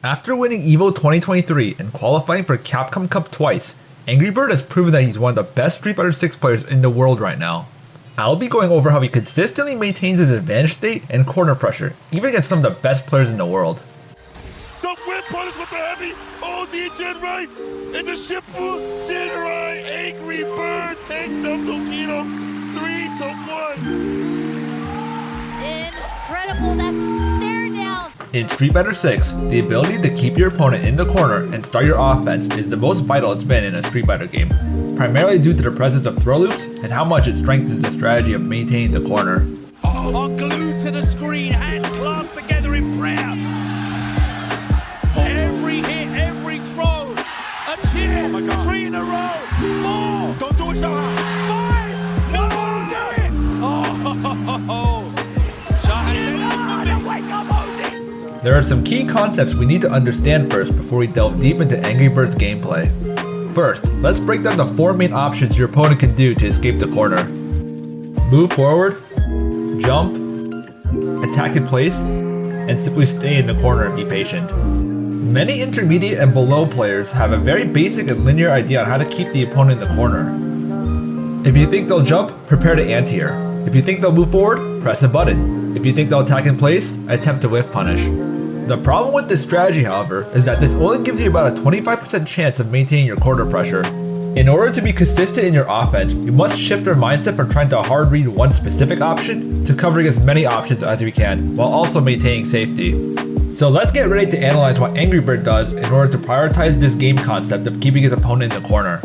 After winning EVO 2023 and qualifying for Capcom Cup twice, AngryBird has proven that he's one of the best Street Fighter 6 players in the world right now. I'll be going over how he consistently maintains his advantage state and corner pressure, even against some of the best players in the world. The whip punish with the heavy OD Jinrai and the Shifu Jinrai AngryBird takes them Tokido 3-1. Incredible, that stare down. In Street Fighter 6, the ability to keep your opponent in the corner and start your offense is the most vital it's been in a Street Fighter game, primarily due to the presence of throw loops and how much it strengthens the strategy of maintaining the corner. Oh, glued to the screen, hands clasped together in prayer. Every hit, every throw, a cheer, 3 in a row, 4, don't do it, 5, no, do it! Oh, Shahan said, wake up, Odin! There are some key concepts we need to understand first before we delve deep into AngryBird's gameplay. First, let's break down the 4 main options your opponent can do to escape the corner. Move forward, jump, attack in place, and simply stay in the corner and be patient. Many intermediate and below players have a very basic and linear idea on how to keep the opponent in the corner. If you think they'll jump, prepare to anti-air. If you think they'll move forward, press a button. If you think they'll attack in place, attempt to whiff punish. The problem with this strategy, however, is that this only gives you about a 25% chance of maintaining your corner pressure. In order to be consistent in your offense, you must shift your mindset from trying to hard read one specific option to covering as many options as we can, while also maintaining safety. So let's get ready to analyze what AngryBird does in order to prioritize this game concept of keeping his opponent in the corner.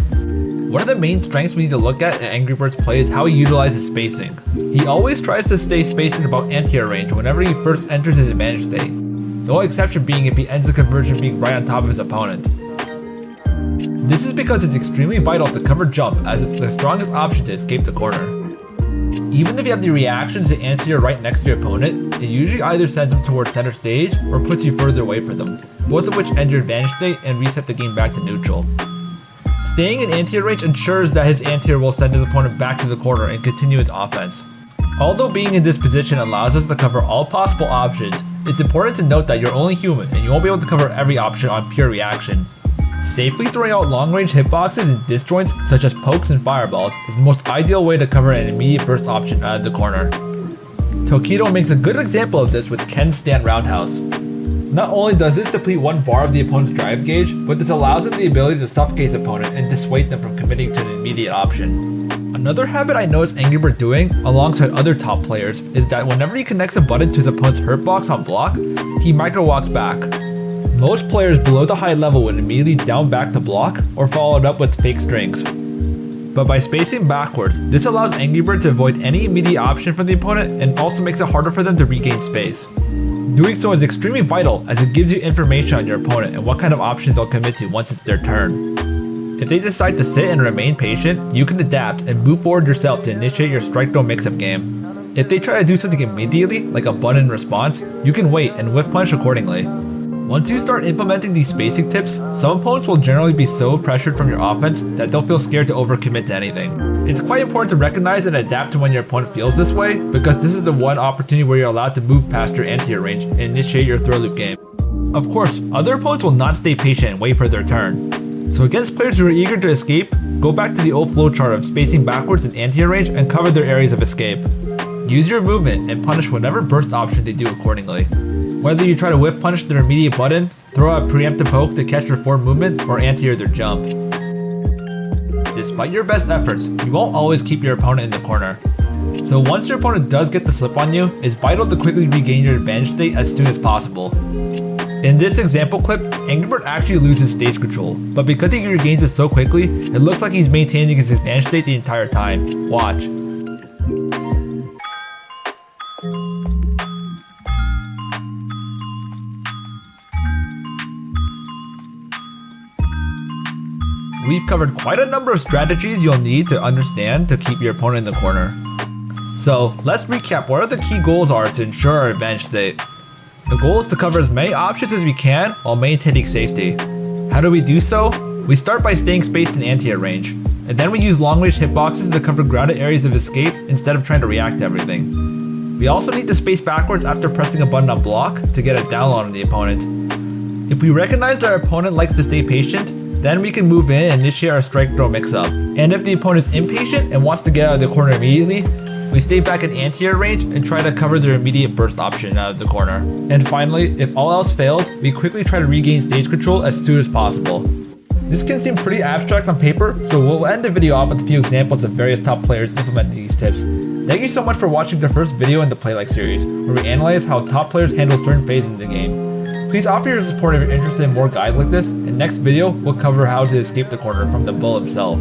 One of the main strengths we need to look at in AngryBird's play is how he utilizes spacing. He always tries to stay spaced in about anti-air range whenever he first enters his advantage state. The only exception being if he ends the conversion being right on top of his opponent. This is because it's extremely vital to cover jump, as it's the strongest option to escape the corner. Even if you have the reactions to anti-air right next to your opponent, it usually either sends them towards center stage or puts you further away from them, both of which end your advantage state and reset the game back to neutral. Staying in anti-air range ensures that his anti-air will send his opponent back to the corner and continue his offense. Although being in this position allows us to cover all possible options, it's important to note that you're only human and you won't be able to cover every option on pure reaction. Safely throwing out long-range hitboxes and disjoints such as pokes and fireballs is the most ideal way to cover an immediate burst option out of the corner. Tokido makes a good example of this with Ken's stand roundhouse. Not only does this deplete one bar of the opponent's drive gauge, but this allows him the ability to suffocate his opponent and dissuade them from committing to an immediate option. Another habit I noticed AngryBird doing, alongside other top players, is that whenever he connects a button to his opponent's hurt box on block, he micro-walks back. Most players below the high level would immediately down back to block or follow it up with fake strings. But by spacing backwards, this allows AngryBird to avoid any immediate option from the opponent and also makes it harder for them to regain space. Doing so is extremely vital as it gives you information on your opponent and what kind of options they'll commit to once it's their turn. If they decide to sit and remain patient, you can adapt and move forward yourself to initiate your strike-throw mix-up game. If they try to do something immediately, like a button response, you can wait and whiff punish accordingly. Once you start implementing these spacing tips, some opponents will generally be so pressured from your offense that they'll feel scared to overcommit to anything. It's quite important to recognize and adapt to when your opponent feels this way, because this is the one opportunity where you're allowed to move past your anti-air range and initiate your throw loop game. Of course, other opponents will not stay patient and wait for their turn. So against players who are eager to escape, go back to the old flowchart of spacing backwards in anti-air range and cover their areas of escape. Use your movement and punish whatever burst option they do accordingly. Whether you try to whiff punish their immediate button, throw a preemptive poke to catch their forward movement, or anti-air their jump. Despite your best efforts, you won't always keep your opponent in the corner. So once your opponent does get the slip on you, it's vital to quickly regain your advantage state as soon as possible. In this example clip, AngryBird actually loses stage control, but because he regains it so quickly, it looks like he's maintaining his advantage state the entire time. Watch. We've covered quite a number of strategies you'll need to understand to keep your opponent in the corner. So let's recap what the key goals are to ensure our advantage state. The goal is to cover as many options as we can while maintaining safety. How do we do so? We start by staying spaced in anti-air range, and then we use long-range hitboxes to cover grounded areas of escape instead of trying to react to everything. We also need to space backwards after pressing a button on block to get a download on the opponent. If we recognize that our opponent likes to stay patient, then we can move in and initiate our strike throw mix-up. And if the opponent is impatient and wants to get out of the corner immediately, we stay back in anti-air range and try to cover their immediate burst option out of the corner. And finally, if all else fails, we quickly try to regain stage control as soon as possible. This can seem pretty abstract on paper, so we'll end the video off with a few examples of various top players implementing these tips. Thank you so much for watching the first video in the Play Like series, where we analyze how top players handle certain phases in the game. Please offer your support if you're interested in more guides like this, and next video we'll cover how to escape the corner from the bull himself.